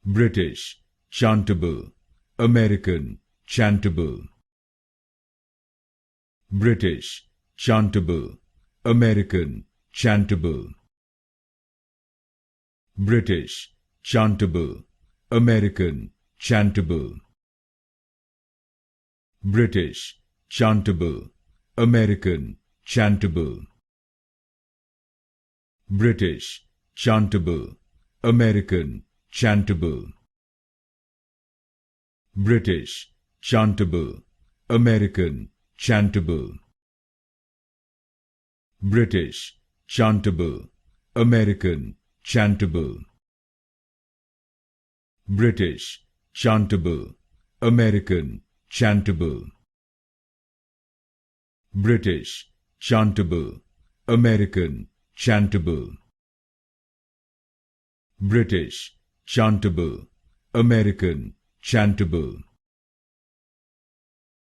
British, Chantable, American, Chantable. British, Chantable, American, Chantable. British, Chantable, American, Chantable. British, Chantable, American, Chantable. British, Chantable, American, Chantable. British, Chantable, American, Chantable. British, Chantable, American, Chantable. British, Chantable, American, Chantable. British, Chantable, American, Chantable. British, Chantable, American, Chantable.